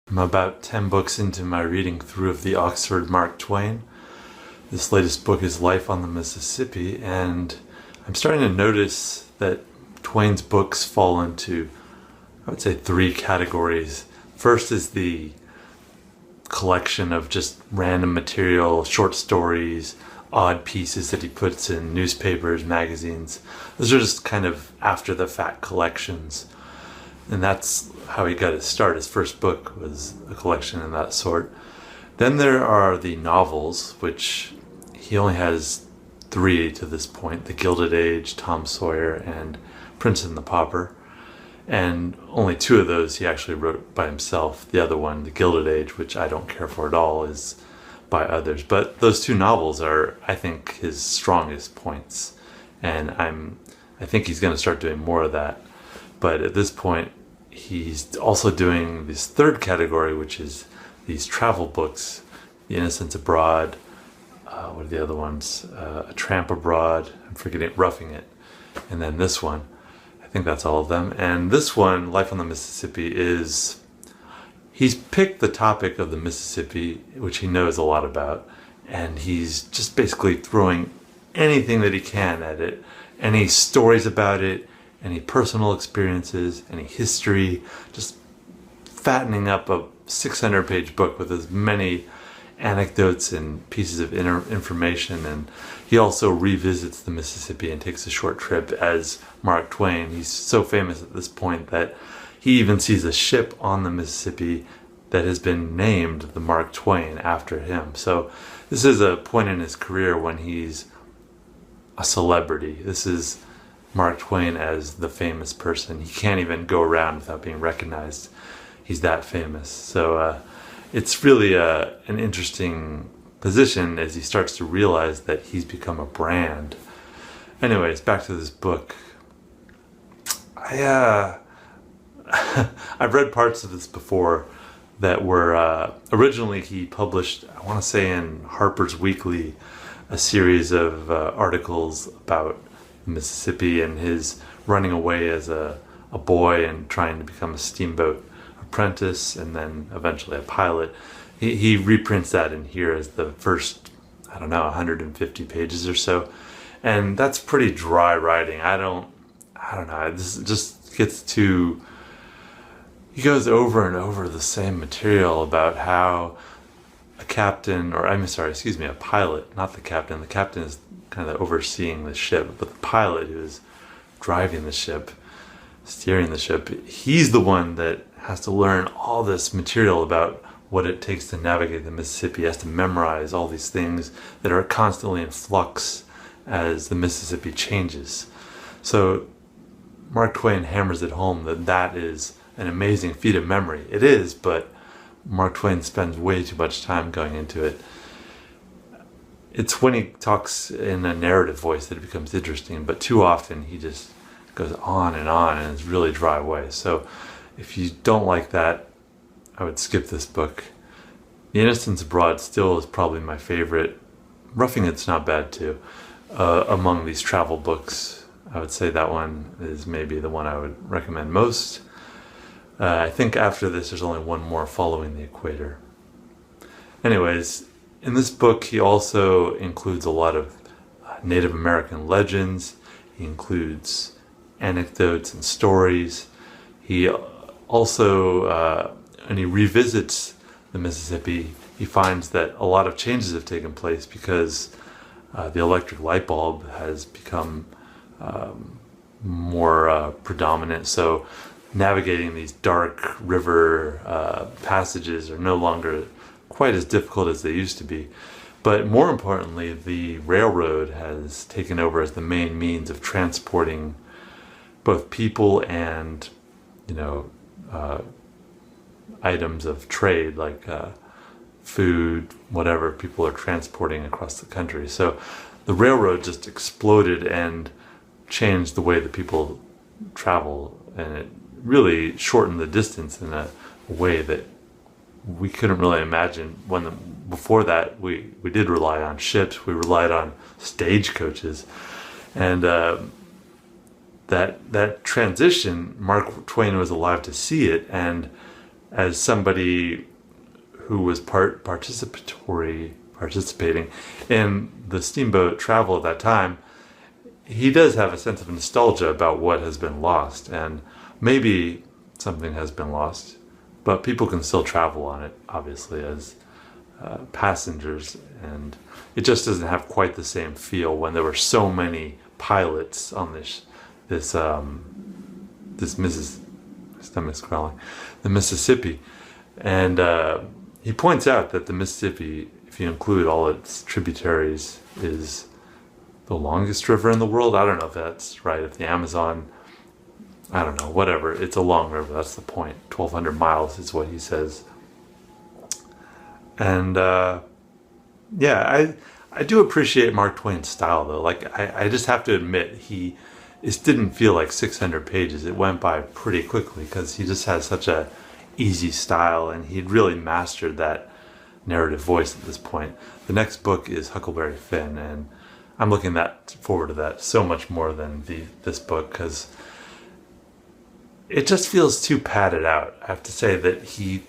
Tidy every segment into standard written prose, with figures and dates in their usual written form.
I'm about 10 books into my reading through of the Oxford Mark Twain. This latest book is Life on the Mississippi, and I'm starting to notice that Twain's books fall into, I would say, three categories. First is the collection of just random material, short stories, odd pieces that he puts in newspapers, magazines. Those are just kind of after the fact collections. And that's how he got his start. His first book was a collection of that sort. Then there are the novels, which he only has three to this point: The Gilded Age, Tom Sawyer, and Prince and the Pauper. And only two of those he actually wrote by himself. The other one, The Gilded Age, which I don't care for at all, is by others. But those two novels are, I think, his strongest points. And I think he's going to start doing more of that. But at this point, he's also doing this third category, which is these travel books: The Innocents Abroad, what are the other ones? A Tramp Abroad, I'm forgetting, Roughing It, and then this one. I think that's all of them. And this one, Life on the Mississippi, he's picked the topic of the Mississippi, which he knows a lot about, and he's just basically throwing anything that he can at it, any stories about it, any personal experiences, any history, just fattening up a 600-page book with as many anecdotes and pieces of information. And he also revisits the Mississippi and takes a short trip as Mark Twain. He's so famous at this point that he even sees a ship on the Mississippi that has been named the Mark Twain after him. So this is a point in his career when he's a celebrity. This is Mark Twain as the famous person. He can't even go around without being recognized. He's that famous. So it's really an interesting position as he starts to realize that he's become a brand. Anyways, back to this book. I've read parts of this before that were originally he published, I want to say in Harper's Weekly, a series of articles about Mississippi and his running away as a boy and trying to become a steamboat apprentice and then eventually a pilot. He reprints that in here as the first, 150 pages or so. And that's pretty dry writing. I don't know. This just gets too... He goes over and over the same material about how a pilot, not the captain. The captain is kind of overseeing the ship, but the pilot who is driving the ship, steering the ship, he's the one that has to learn all this material about what it takes to navigate the Mississippi. He has to memorize all these things that are constantly in flux as the Mississippi changes. So Mark Twain hammers it home that is an amazing feat of memory. It is, but Mark Twain spends way too much time going into it. It's when he talks in a narrative voice that it becomes interesting, but too often he just goes on in a really dry way. So if you don't like that, I would skip this book. The Innocents Abroad still is probably my favorite. Roughing It's not bad too. Among these travel books, I would say that one is maybe the one I would recommend most. I think after this there's only one more, Following the Equator. Anyways, in this book he also includes a lot of Native American legends. He includes anecdotes and stories. He also, when he revisits the Mississippi, he finds that a lot of changes have taken place because the electric light bulb has become more predominant. So navigating these dark river passages are no longer quite as difficult as they used to be. But more importantly, the railroad has taken over as the main means of transporting both people and, items of trade, like food, whatever people are transporting across the country. So the railroad just exploded and changed the way that people travel, and it really shortened the distance in a way that we couldn't really imagine. Before that, we did rely on ships, we relied on stagecoaches, and that transition, Mark Twain was alive to see it, and as somebody who was participating in the steamboat travel at that time, he does have a sense of nostalgia about what has been lost, and maybe something has been lost, but people can still travel on it, obviously, as passengers, and it just doesn't have quite the same feel when there were so many pilots on this stomach's growling, the Mississippi, and he points out that the Mississippi, if you include all its tributaries, is the longest river in the world. I don't know if that's right. If the Amazon, I don't know, whatever. It's a long river. That's the point. 1,200 miles is what he says. And yeah, I do appreciate Mark Twain's style, though. Like, I just have to admit, it didn't feel like 600 pages. It went by pretty quickly because he just has such a easy style, and he'd really mastered that narrative voice at this point. The next book is Huckleberry Finn, and I'm looking forward to that so much more than this book, because it just feels too padded out. I have to say that he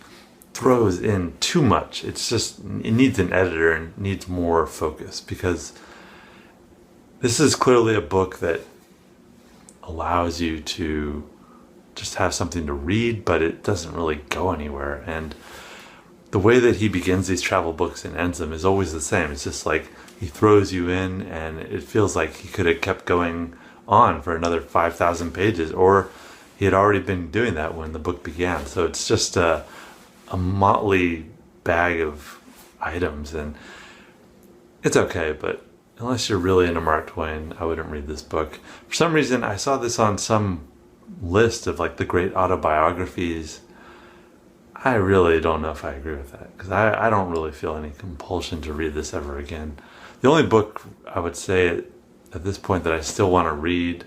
throws in too much. It needs an editor and needs more focus, because this is clearly a book that allows you to just have something to read, but it doesn't really go anywhere. And the way that he begins these travel books and ends them is always the same. It's just like he throws you in, and it feels like he could have kept going on for another 5,000 pages, or he had already been doing that when the book began. So it's just a motley bag of items, and it's okay, but unless you're really into Mark Twain, I wouldn't read this book. For some reason, I saw this on some list of like the great autobiographies. I really don't know if I agree with that, because I don't really feel any compulsion to read this ever again. The only book I would say at this point that I still want to read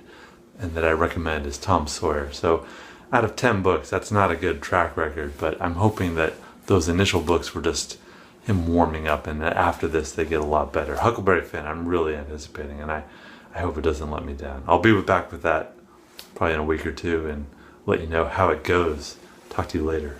and that I recommend is Tom Sawyer. So out of 10 books, that's not a good track record, but I'm hoping that those initial books were just him warming up, and that after this they get a lot better. Huckleberry Finn, I'm really anticipating, and I hope it doesn't let me down. I'll be back with that probably in a week or two and let you know how it goes. Talk to you later.